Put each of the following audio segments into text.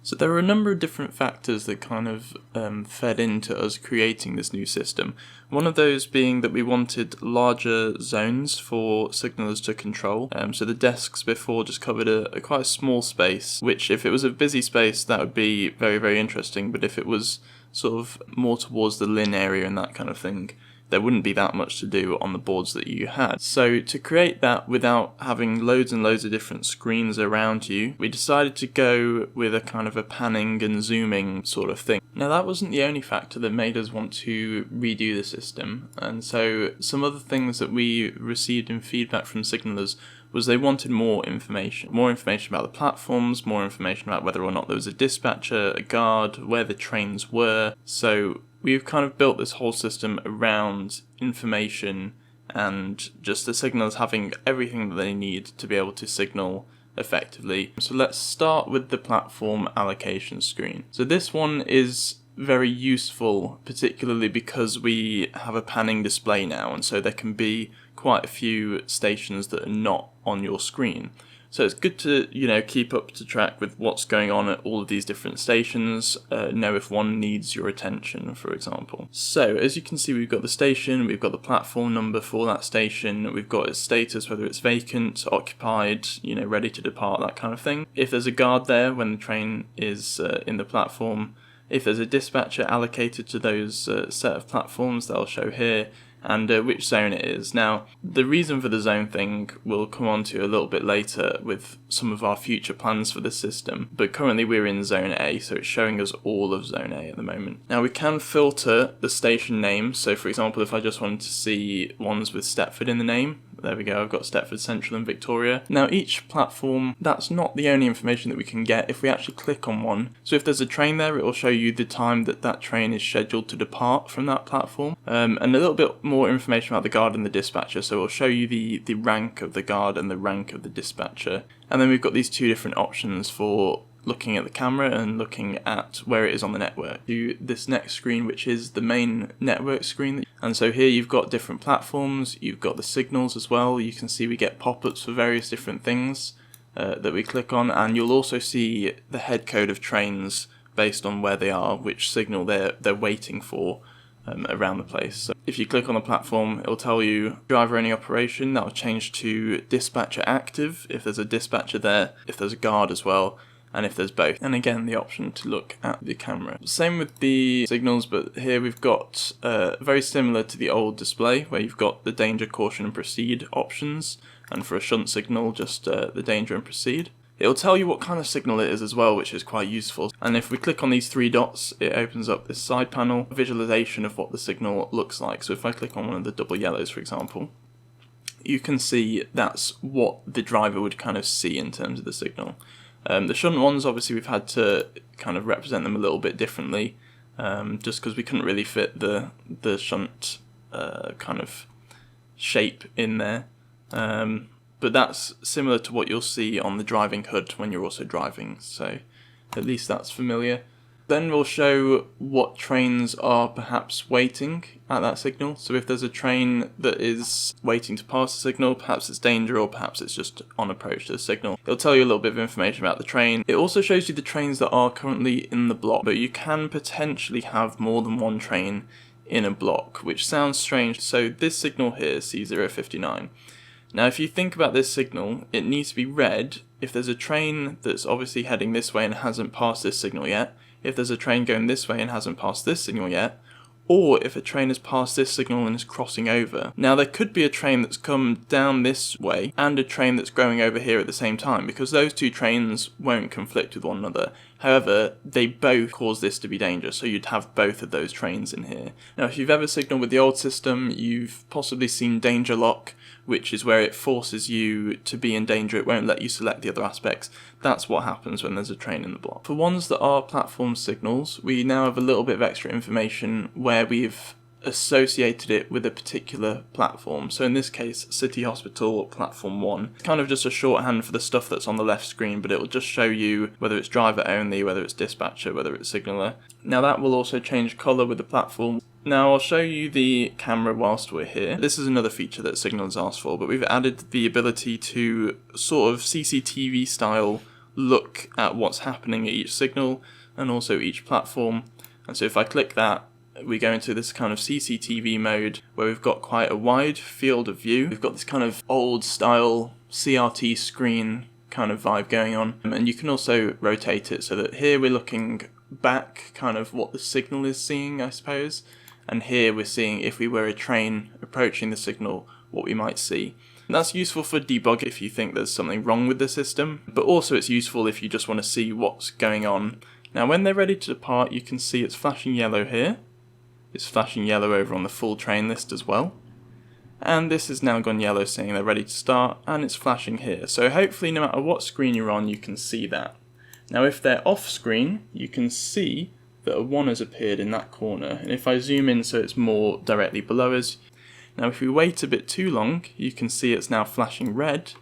So there are a number of different factors that kind of fed into us creating this new system. One of those being that we wanted larger zones for signalers to control. So the desks before just covered a quite a small space, which if it was a busy space that would be very, very interesting, but if it was sort of more towards the LIN area and that kind of thing, there wouldn't be that much to do on the boards that you had. So to create that without having loads and loads of different screens around you, we decided to go with a kind of a panning and zooming sort of thing. Now that wasn't the only factor that made us want to redo the system, and so some other things that we received in feedback from signalers was they wanted more information about the platforms, more information about whether or not there was a dispatcher, a guard, where the trains were. So we've kind of built this whole system around information and just the signalers having everything that they need to be able to signal effectively. So let's start with the platform allocation screen. So this one is very useful, particularly because we have a panning display now, and so there can be quite a few stations that are not on your screen. So it's good to, keep up to track with what's going on at all of these different stations, know if one needs your attention, for example. So as you can see, we've got the station, we've got the platform number for that station, we've got its status, whether it's vacant, occupied, ready to depart, that kind of thing. If there's a guard there when the train is in the platform, if there's a dispatcher allocated to those set of platforms, they'll show here, and which zone it is. Now, the reason for the zone thing we'll come on to a little bit later with some of our future plans for the system, but currently we're in Zone A, so it's showing us all of Zone A at the moment. Now, we can filter the station names, so for example, if I just wanted to see ones with Stepford in the name, there we go, I've got Stepford Central and Victoria. Now each platform, that's not the only information that we can get if we actually click on one. So if there's a train there, it will show you the time that that train is scheduled to depart from that platform. And a little bit more information about the guard and the dispatcher, so it will show you the rank of the guard and the rank of the dispatcher. And then we've got these two different options for looking at the camera and looking at where it is on the network. To this next screen, which is the main network screen. And so here you've got different platforms, you've got the signals as well. You can see we get pop-ups for various different things that we click on, and you'll also see the head code of trains based on where they are, which signal they're waiting for around the place. So if you click on the platform, it'll tell you driver only operation. That'll change to dispatcher active if there's a dispatcher there, if there's a guard as well, and if there's both. And again, the option to look at the camera. Same with the signals, but here we've got very similar to the old display where you've got the danger, caution and proceed options, and for a shunt signal just the danger and proceed. It'll tell you what kind of signal it is as well, which is quite useful. And if we click on these three dots, it opens up this side panel visualization of what the signal looks like. So if I click on one of the double yellows, for example, you can see that's what the driver would kind of see in terms of the signal. The shunt ones, obviously we've had to kind of represent them a little bit differently, just because we couldn't really fit the shunt kind of shape in there. But that's similar to what you'll see on the driving HUD when you're also driving, so at least that's familiar. Then we'll show what trains are perhaps waiting at that signal. So if there's a train that is waiting to pass the signal, perhaps it's danger or perhaps it's just on approach to the signal. It'll tell you a little bit of information about the train. It also shows you the trains that are currently in the block, but you can potentially have more than one train in a block, which sounds strange. So this signal here, C059. Now if you think about this signal, it needs to be read if there's a train that's obviously heading this way and hasn't passed this signal yet, if there's a train going this way and hasn't passed this signal yet, or if a train has passed this signal and is crossing over. Now there could be a train that's come down this way and a train that's going over here at the same time, because those two trains won't conflict with one another. However, they both cause this to be dangerous, so you'd have both of those trains in here. Now if you've ever signalled with the old system, you've possibly seen danger lock, which is where it forces you to be in danger, it won't let you select the other aspects. That's what happens when there's a train in the block. For ones that are platform signals, we now have a little bit of extra information where we've associated it with a particular platform. So in this case, City Hospital Platform 1. It's kind of just a shorthand for the stuff that's on the left screen, but it will just show you whether it's driver only, whether it's dispatcher, whether it's signaller. Now that will also change colour with the platform. Now I'll show you the camera whilst we're here. This is another feature that Signal has asked for, but we've added the ability to sort of CCTV style look at what's happening at each signal and also each platform. And so if I click that, we go into this kind of CCTV mode where we've got quite a wide field of view. We've got this kind of old style CRT screen kind of vibe going on, and you can also rotate it so that here we're looking back, kind of what the signal is seeing, I suppose, and here we're seeing if we were a train approaching the signal, what we might see. And that's useful for debug if you think there's something wrong with the system, but also it's useful if you just want to see what's going on. Now when they're ready to depart, you can see it's flashing yellow here, it's flashing yellow over on the full train list as well. And this has now gone yellow saying they're ready to start, and it's flashing here. So hopefully no matter what screen you're on, you can see that. Now if they're off screen, you can see that a 1 has appeared in that corner. And if I zoom in so it's more directly below us, now if we wait a bit too long, you can see it's now flashing red.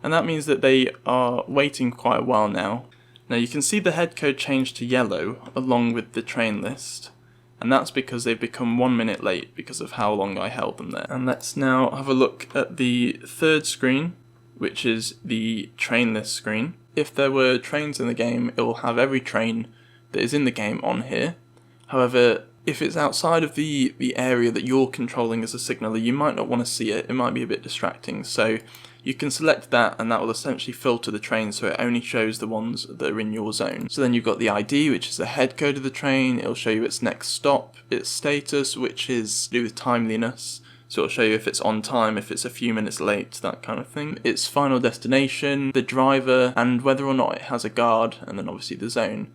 And that means that they are waiting quite a while now. Now you can see the head code change to yellow along with the train list. And that's because they've become 1 minute late because of how long I held them there. And let's now have a look at the third screen, which is the train list screen. If there were trains in the game, it will have every train that is in the game on here. However, if it's outside of the area that you're controlling as a signaller, you might not want to see it. It might be a bit distracting. So you can select that, and that will essentially filter the train so it only shows the ones that are in your zone. So then you've got the ID, which is the head code of the train. It'll show you its next stop, its status, which is to do with timeliness. So it'll show you if it's on time, if it's a few minutes late, that kind of thing. Its final destination, the driver, and whether or not it has a guard, and then obviously the zone.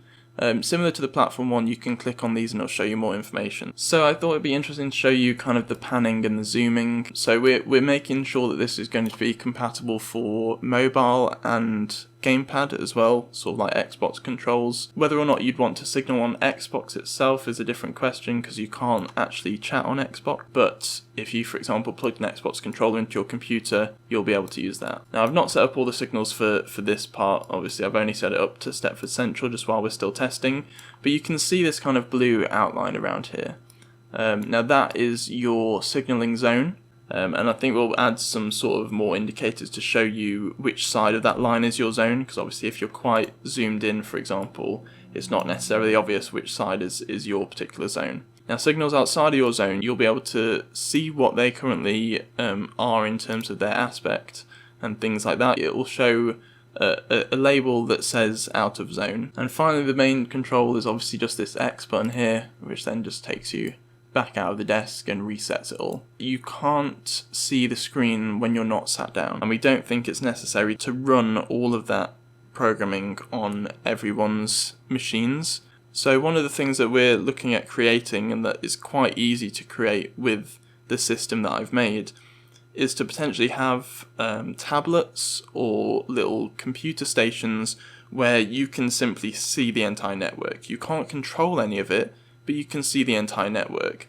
Similar to the platform one, you can click on these and it'll show you more information. So I thought it'd be interesting to show you kind of the panning and the zooming. So we're making sure that this is going to be compatible for mobile and gamepad as well, sort of like Xbox controls. Whether or not you'd want to signal on Xbox itself is a different question because you can't actually chat on Xbox, but if you, for example, plugged an Xbox controller into your computer, you'll be able to use that. Now I've not set up all the signals for this part, obviously I've only set it up to Stepford Central just while we're still testing, but you can see this kind of blue outline around here. Now that is your signaling zone. And I think we'll add some sort of more indicators to show you which side of that line is your zone, because obviously if you're quite zoomed in, for example, it's not necessarily obvious which side is your particular zone. Now signals outside of your zone, you'll be able to see what they currently are in terms of their aspect and things like that. It will show a label that says out of zone. And finally the main control is obviously just this X button here, which then just takes you back out of the desk and resets it all. You can't see the screen when you're not sat down, and we don't think it's necessary to run all of that programming on everyone's machines. So one of the things that we're looking at creating, and that is quite easy to create with the system that I've made, is to potentially have tablets or little computer stations where you can simply see the entire network. You can't control any of it, but you can see the entire network.